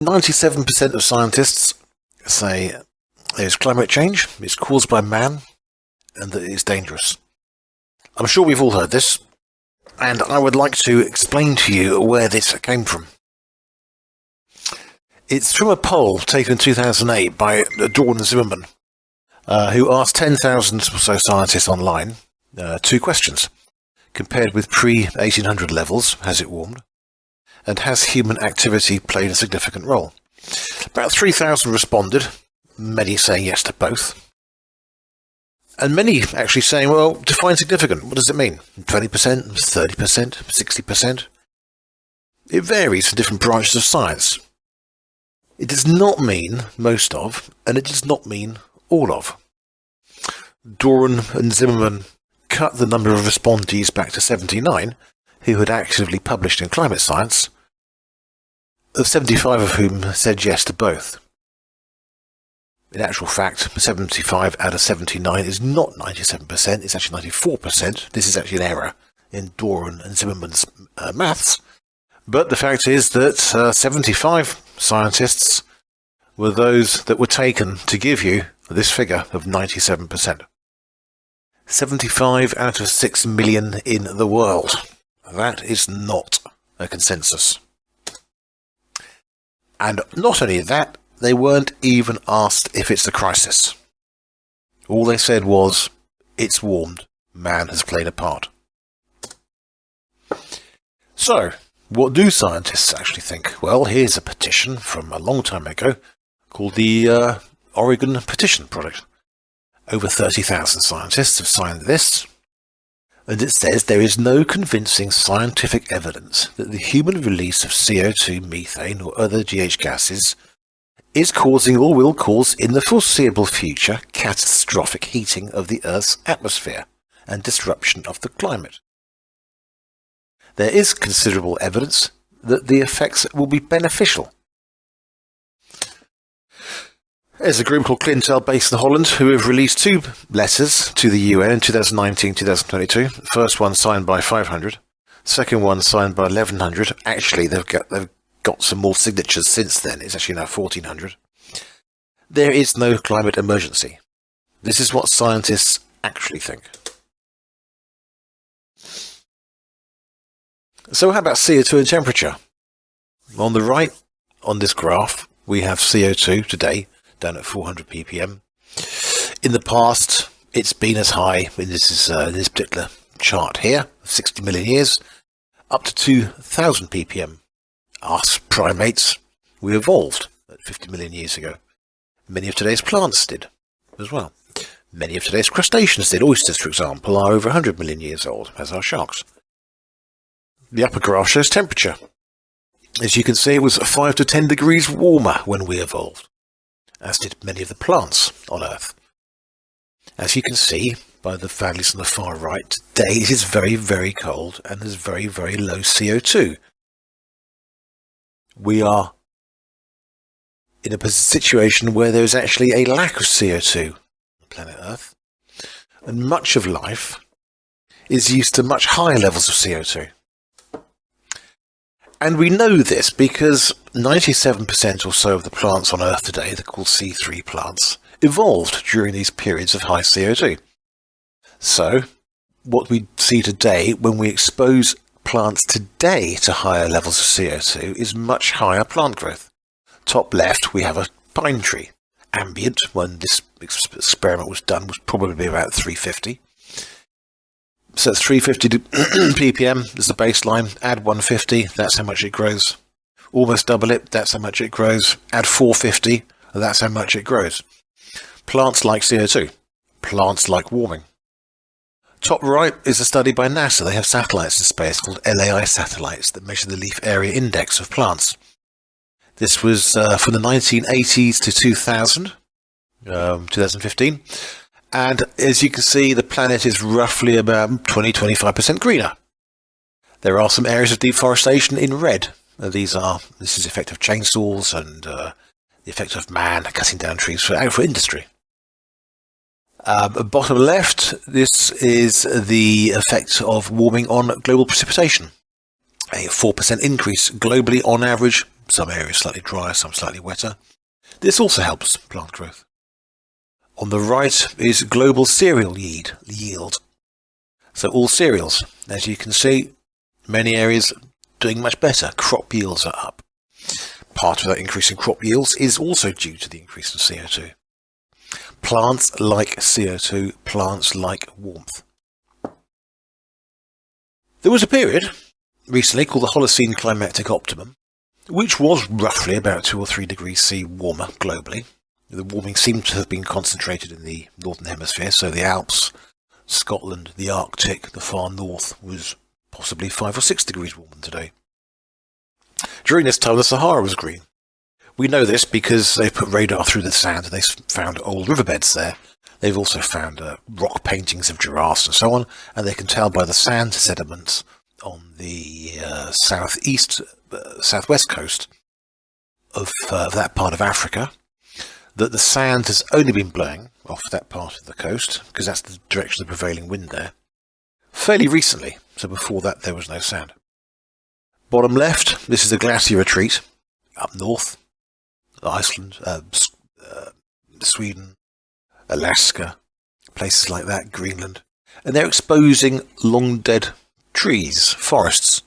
97% of scientists say there's climate change, it's caused by man, and that it's dangerous. I'm sure we've all heard this, and I would like to explain to you where this came from. It's from a poll taken in 2008 by Dawn and Zimmerman, who asked 10,000 or so scientists online 2 questions. Compared with pre-1800 levels, has it warmed? And has human activity played a significant role? About 3,000 responded, many saying yes to both. And many actually saying, well, define significant, what does it mean? 20%, 30%, 60%? It varies for different branches of science. It does not mean most of, and it does not mean all of. Doran and Zimmerman cut the number of respondees back to 79, who had actively published in climate science, 75 of whom said yes to both. In actual fact, 75 out of 79 is not 97%, it's actually 94%. This is actually an error in Doran and Zimmerman's maths. But the fact is that 75 scientists were those that were taken to give you this figure of 97%. 75 out of 6 million in the world. That is not a consensus. And not only that, they weren't even asked if it's a crisis. All they said was, it's warmed, man has played a part. So, what do scientists actually think? Well, here's a petition from a long time ago called the Oregon Petition Project. Over 30,000 scientists have signed this, and it says there is no convincing scientific evidence that the human release of CO2, methane or other GH gases is causing or will cause in the foreseeable future catastrophic heating of the Earth's atmosphere and disruption of the climate. There is considerable evidence that the effects will be beneficial. There's a group called Clintel based in Holland who have released 2 letters to the UN in 2019-2022. The first one signed by 500, second one signed by 1,100. Actually, they've got some more signatures since then. It's actually now 1,400. There is no climate emergency. This is what scientists actually think. So how about CO2 and temperature? On the right, on this graph, we have CO2 today, down at 400 ppm. In the past, it's been as high, in this particular chart here, 60 million years, up to 2,000 ppm. Us primates, we evolved at 50 million years ago. Many of today's plants did as well. Many of today's crustaceans did. Oysters, for example, are over 100 million years old, as are sharks. The upper graph shows temperature. As you can see, it was 5 to 10 degrees warmer when we evolved, as did many of the plants on Earth. As you can see by the values on the far right, today it is very, very cold and there's very, very low CO2. We are in a situation where there is actually a lack of CO2 on planet Earth, and much of life is used to much higher levels of CO2. And we know this because 97% or so of the plants on Earth today, they're called C3 plants, evolved during these periods of high CO2. So, what we see today when we expose plants today to higher levels of CO2 is much higher plant growth. Top left, we have a pine tree. Ambient, when this experiment was done, was probably about 350. So it's 350 ppm is the baseline. Add 150, that's how much it grows. Almost double it, that's how much it grows. Add 450, that's how much it grows. Plants like CO2. Plants like warming. Top right is a study by NASA. They have satellites in space called LAI satellites that measure the leaf area index of plants. This was from the 1980s to 2015. And as you can see, the planet is roughly about 20-25% greener. There are some areas of deforestation in red. This is the effect of chainsaws and the effect of man cutting down trees for industry. Bottom left, this is the effect of warming on global precipitation. A 4% increase globally on average some areas slightly drier, some slightly wetter. This also helps plant growth. On the right is global cereal yield. So all cereals, as you can see, many areas doing much better. Crop yields are up. Part of that increase in crop yields is also due to the increase in CO2. Plants like CO2, plants like warmth. There was a period recently called the Holocene climatic optimum, which was roughly about 2 or 3 degrees C warmer globally. The warming seemed to have been concentrated in the northern hemisphere, so the Alps, Scotland, the Arctic, the far north was possibly 5 or 6 degrees warmer than today. During this time, the Sahara was green. We know this because they've put radar through the sand and they've found old riverbeds there. They've also found rock paintings of giraffes and so on, and they can tell by the sand sediments on the southwest coast of that part of Africa that the sand has only been blowing off that part of the coast, because that's the direction of the prevailing wind there, fairly recently. So before that there was no sand. Bottom left, this is a glacier retreat up north, Iceland, Sweden, Alaska, places like that, Greenland, and they're exposing long dead trees, forests.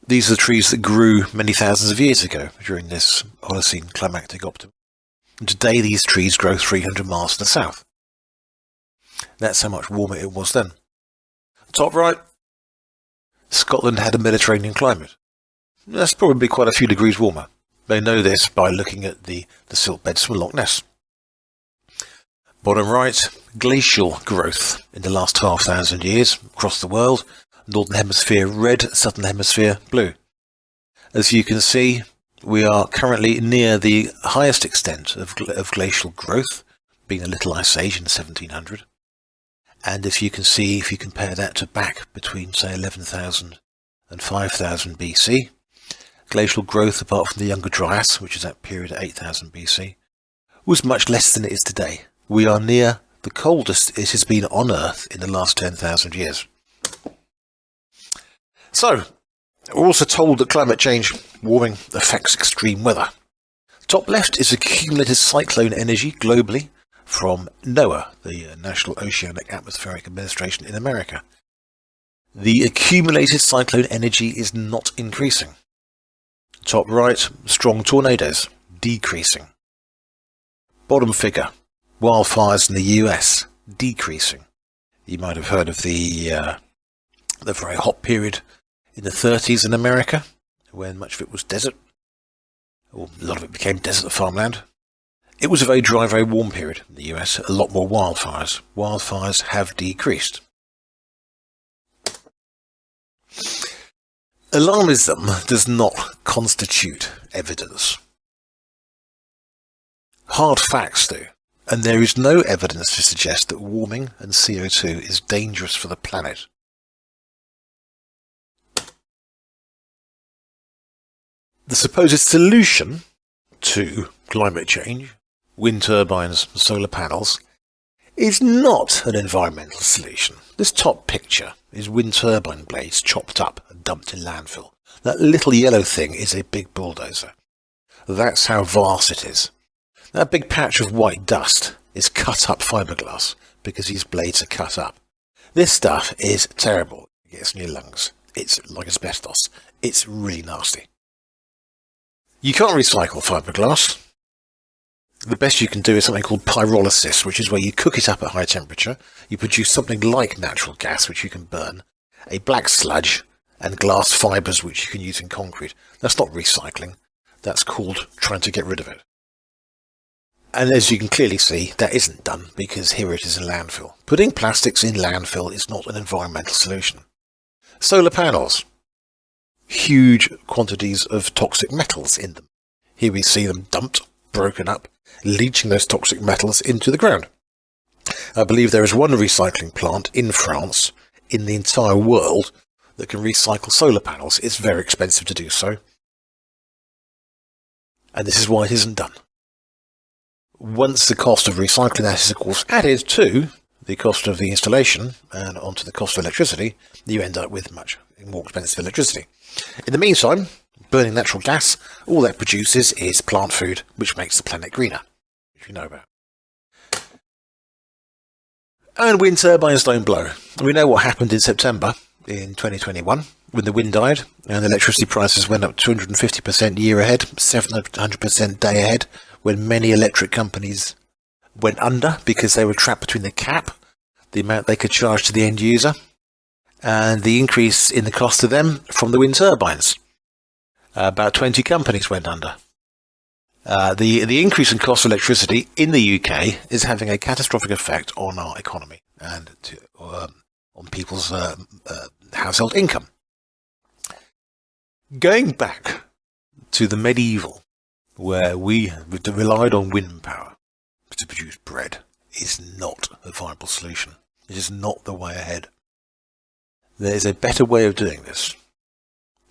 These are the trees that grew many thousands of years ago during this Holocene climatic optimum. And today these trees grow 300 miles to the south. That's how much warmer it was then. Top right, Scotland had a Mediterranean climate. That's probably quite a few degrees warmer. They know this by looking at the silt beds from Loch Ness. Bottom right, glacial growth in the last 12,000 years across the world. Northern hemisphere red, southern hemisphere blue. As you can see, we are currently near the highest extent of glacial growth, being a little ice age in 1700. And if you can see, if you compare that to back between, say, 11,000 and 5,000 BC, glacial growth, apart from the Younger Dryas, which is that period at 8,000 BC, was much less than it is today. We are near the coldest it has been on Earth in the last 10,000 years. So, we're also told that climate change, warming, affects extreme weather. Top left is accumulated cyclone energy globally from NOAA, the National Oceanic Atmospheric Administration in America. The accumulated cyclone energy is not increasing. Top right, strong tornadoes, decreasing. Bottom figure, wildfires in the US, decreasing. You might have heard of the very hot period in the 30s in America, when much of it was desert, or a lot of it became desert farmland. It was a very dry, very warm period in the US, a lot more wildfires. Wildfires have decreased. Alarmism does not constitute evidence. Hard facts do, and there is no evidence to suggest that warming and CO2 is dangerous for the planet. The supposed solution to climate change, wind turbines and solar panels, is not an environmental solution. This top picture is wind turbine blades chopped up and dumped in landfill. That little yellow thing is a big bulldozer. That's how vast it is. That big patch of white dust is cut up fiberglass because these blades are cut up. This stuff is terrible. It gets in your lungs. It's like asbestos. It's really nasty. You can't recycle fiberglass. The best you can do is something called pyrolysis, which is where you cook it up at high temperature. You produce something like natural gas, which you can burn, a black sludge, and glass fibres, which you can use in concrete. That's not recycling. That's called trying to get rid of it. And as you can clearly see, that isn't done, because here it is in landfill. Putting plastics in landfill is not an environmental solution. Solar panels. Huge quantities of toxic metals in them. Here we see them dumped, broken up, leaching those toxic metals into the ground. I believe there is one recycling plant in France, in the entire world, that can recycle solar panels. It's very expensive to do so. And this is why it isn't done. Once the cost of recycling that is, of course, added to the cost of the installation and onto the cost of electricity, you end up with much more expensive electricity. In the meantime, burning natural gas, all that produces is plant food, which makes the planet greener, which you know about. And wind turbines don't blow. We know what happened in September in 2021 when the wind died and electricity prices went up 250% year ahead, 700% day ahead, when many electric companies went under because they were trapped between the cap, the amount they could charge to the end user, and the increase in the cost to them from the wind turbines. About 20 companies went under. The increase in cost of electricity in the UK is having a catastrophic effect on our economy and on people's household income. Going back to the medieval, where we relied on wind power to produce bread, is not a viable solution. It is not the way ahead. There is a better way of doing this.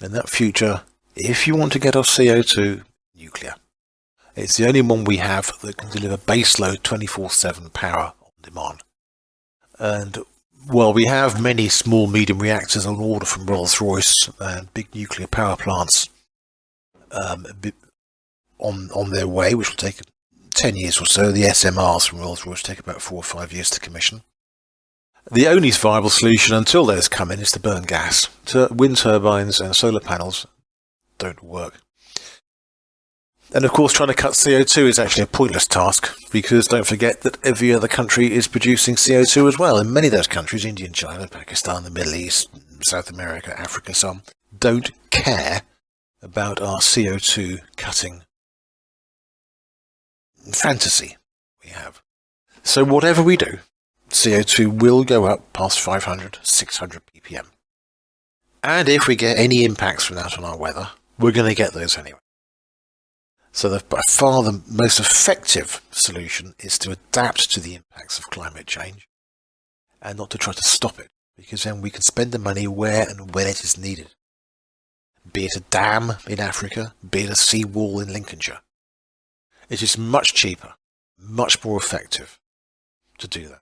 In that future, if you want to get off CO2, nuclear. It's the only one we have that can deliver baseload 24/7 power on demand. And while we have many small medium reactors on order from Rolls-Royce and big nuclear power plants on their way, which will take 10 years or so, the SMRs from Rolls-Royce take about 4 or 5 years to commission. The only viable solution until those come in is to burn gas. Wind turbines and solar panels don't work. And of course, trying to cut CO2 is actually a pointless task, because don't forget that every other country is producing CO2 as well. And many of those countries, India and China, Pakistan, the Middle East, South America, Africa, some, don't care about our CO2 cutting fantasy we have. So whatever we do, CO2 will go up past 500, 600 ppm. And if we get any impacts from that on our weather, we're going to get those anyway. So by far the most effective solution is to adapt to the impacts of climate change and not to try to stop it, because then we can spend the money where and when it is needed. Be it a dam in Africa, be it a seawall in Lincolnshire. It is much cheaper, much more effective to do that.